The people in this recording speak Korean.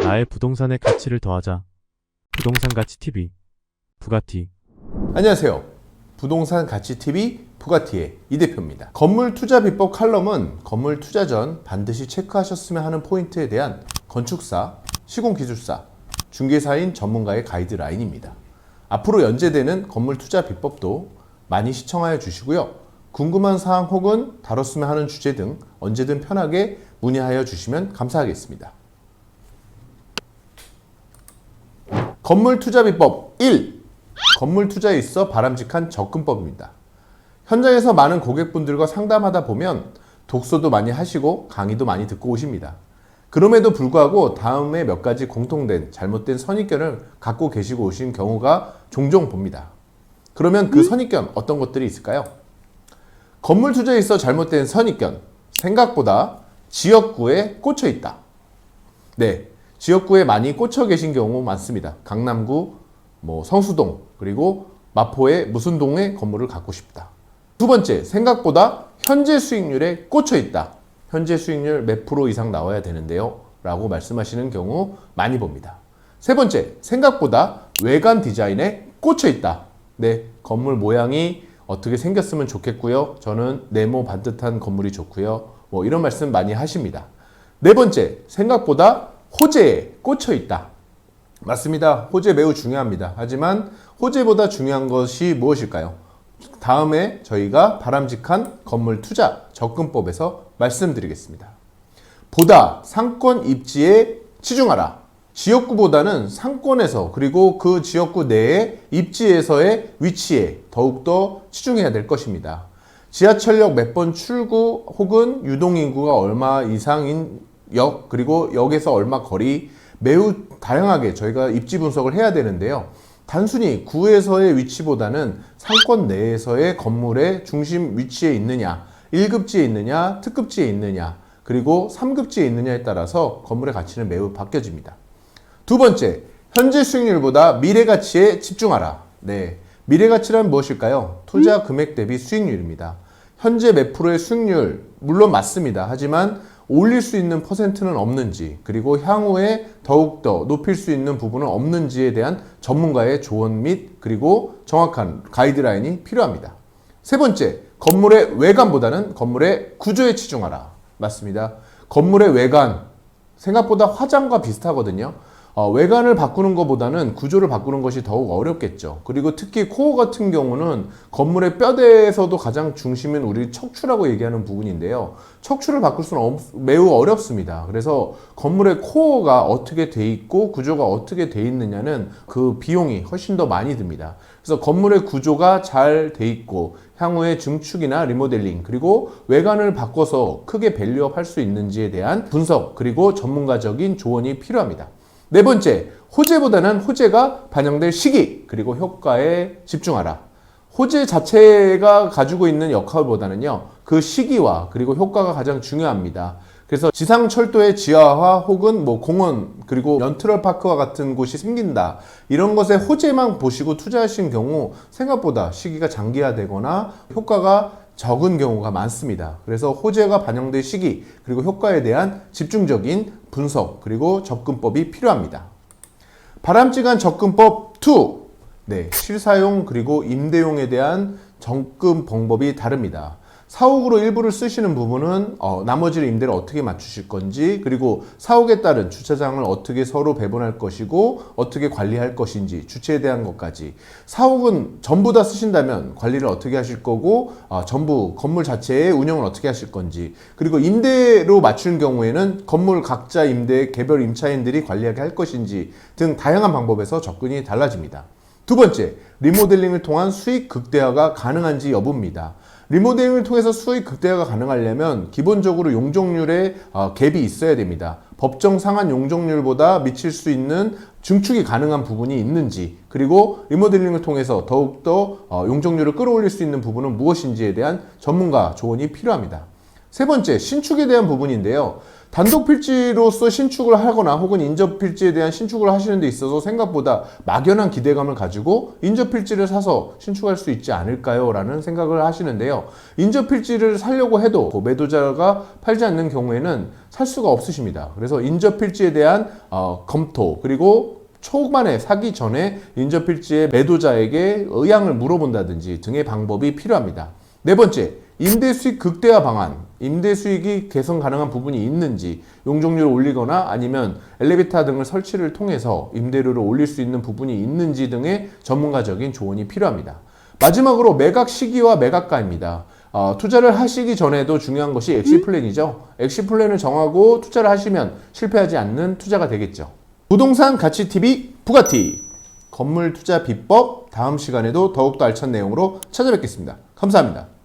나의 부동산의 가치를 더하자. 부동산 가치 TV 부가티. 안녕하세요. 부동산 가치 TV 부가티의 이 대표입니다. 건물 투자 비법 칼럼은 건물 투자 전 반드시 체크하셨으면 하는 포인트에 대한 건축사, 시공기술사, 중개사인 전문가의 가이드라인입니다. 앞으로 연재되는 건물 투자 비법도 많이 시청하여 주시고요. 궁금한 사항 혹은 다뤘으면 하는 주제 등 언제든 편하게 문의하여 주시면 감사하겠습니다. 건물 투자 비법 1. 건물 투자에 있어 바람직한 접근법입니다. 현장에서 많은 고객분들과 상담하다 보면 독서도 많이 하시고 강의도 많이 듣고 오십니다. 그럼에도 불구하고 다음에 몇 가지 공통된 잘못된 선입견을 갖고 계시고 오신 경우가 종종 봅니다. 그러면 그 선입견 어떤 것들이 있을까요? 건물 투자에 있어 잘못된 선입견, 생각보다 지역구에 꽂혀 있다. 네, 지역구에 많이 꽂혀 계신 경우 많습니다. 강남구, 성수동, 그리고 마포의 무슨 동에 건물을 갖고 싶다. 두 번째, 생각보다 현재 수익률에 꽂혀 있다. 현재 수익률 몇 프로 이상 나와야 되는데요 라고 말씀하시는 경우 많이 봅니다. 세 번째, 생각보다 외관 디자인에 꽂혀 있다. 네, 건물 모양이 어떻게 생겼으면 좋겠고요. 저는 네모 반듯한 건물이 좋고요. 이런 말씀 많이 하십니다. 네 번째, 생각보다 호재에 꽂혀 있다. 맞습니다. 호재 매우 중요합니다. 하지만 호재보다 중요한 것이 무엇일까요? 다음에 저희가 바람직한 건물 투자 접근법에서 말씀드리겠습니다. 보다 상권 입지에 치중하라. 지역구보다는 상권에서 그리고 그 지역구 내의 입지에서의 위치에 더욱더 치중해야 될 것입니다. 지하철역 몇 번 출구 혹은 유동인구가 얼마 이상인 역 그리고 역에서 얼마 거리 매우 다양하게 저희가 입지 분석을 해야 되는데요. 단순히 구에서의 위치보다는 상권 내에서의 건물의 중심 위치에 있느냐, 1급지에 있느냐, 특급지에 있느냐, 그리고 3급지에 있느냐에 따라서 건물의 가치는 매우 바뀌어집니다. 두 번째, 현재 수익률보다 미래 가치에 집중하라. 네, 미래 가치란 무엇일까요? 투자 금액 대비 수익률입니다. 현재 몇 프로의 수익률, 물론 맞습니다. 하지만 올릴 수 있는 퍼센트는 없는지, 그리고 향후에 더욱더 높일 수 있는 부분은 없는지에 대한 전문가의 조언 및 그리고 정확한 가이드라인이 필요합니다. 세 번째, 건물의 외관보다는 건물의 구조에 치중하라. 맞습니다. 건물의 외관, 생각보다 화장과 비슷하거든요. 외관을 바꾸는 것보다는 구조를 바꾸는 것이 더욱 어렵겠죠. 그리고 특히 코어 같은 경우는 건물의 뼈대에서도 가장 중심인 우리 척추라고 얘기하는 부분인데요. 척추를 바꿀 수는 매우 어렵습니다. 그래서 건물의 코어가 어떻게 돼 있고 구조가 어떻게 돼 있느냐는 그 비용이 훨씬 더 많이 듭니다. 그래서 건물의 구조가 잘 돼 있고 향후에 증축이나 리모델링 그리고 외관을 바꿔서 크게 밸류업 할 수 있는지에 대한 분석 그리고 전문가적인 조언이 필요합니다. 네 번째, 호재보다는 호재가 반영될 시기 그리고 효과에 집중하라. 호재 자체가 가지고 있는 역할보다는요, 그 시기와 그리고 효과가 가장 중요합니다. 그래서 지상철도의 지하화 혹은 공원 그리고 연트럴파크와 같은 곳이 생긴다. 이런 것에 호재만 보시고 투자하신 경우 생각보다 시기가 장기화되거나 효과가 적은 경우가 많습니다. 그래서 호재가 반영될 시기 그리고 효과에 대한 집중적인 분석 그리고 접근법이 필요합니다. 바람직한 접근법 2. 네, 실사용 그리고 임대용에 대한 접근 방법이 다릅니다. 사옥으로 일부를 쓰시는 부분은 나머지를 임대를 어떻게 맞추실 건지 그리고 사옥에 따른 주차장을 어떻게 서로 배분할 것이고 어떻게 관리할 것인지 주체에 대한 것까지 사옥은 전부 다 쓰신다면 관리를 어떻게 하실 거고 전부 건물 자체의 운영을 어떻게 하실 건지 그리고 임대로 맞추는 경우에는 건물 각자 임대 개별 임차인들이 관리하게 할 것인지 등 다양한 방법에서 접근이 달라집니다. 두 번째, 리모델링을 통한 수익 극대화가 가능한지 여부입니다. 리모델링을 통해서 수익 극대화가 가능하려면 기본적으로 용적률에 갭이 있어야 됩니다. 법정 상한 용적률보다 미칠 수 있는 증축이 가능한 부분이 있는지 그리고 리모델링을 통해서 더욱더 용적률을 끌어올릴 수 있는 부분은 무엇인지에 대한 전문가 조언이 필요합니다. 세 번째, 신축에 대한 부분인데요. 단독 필지로서 신축을 하거나 혹은 인접 필지에 대한 신축을 하시는 데 있어서 생각보다 막연한 기대감을 가지고 인접 필지를 사서 신축할 수 있지 않을까요? 라는 생각을 하시는데요. 인접 필지를 사려고 해도 매도자가 팔지 않는 경우에는 살 수가 없으십니다. 그래서 인접 필지에 대한 검토, 그리고 초반에 사기 전에 인접 필지의 매도자에게 의향을 물어본다든지 등의 방법이 필요합니다. 네 번째, 임대 수익 극대화 방안. 임대 수익이 개선 가능한 부분이 있는지, 용적률을 올리거나 아니면 엘리베이터 등을 설치를 통해서 임대료를 올릴 수 있는 부분이 있는지 등의 전문가적인 조언이 필요합니다. 마지막으로 매각 시기와 매각가입니다. 투자를 하시기 전에도 중요한 것이 엑시 플랜이죠. 엑시 플랜을 정하고 투자를 하시면 실패하지 않는 투자가 되겠죠. 부동산 가치 TV 부가티 건물 투자 비법, 다음 시간에도 더욱더 알찬 내용으로 찾아뵙겠습니다. 감사합니다.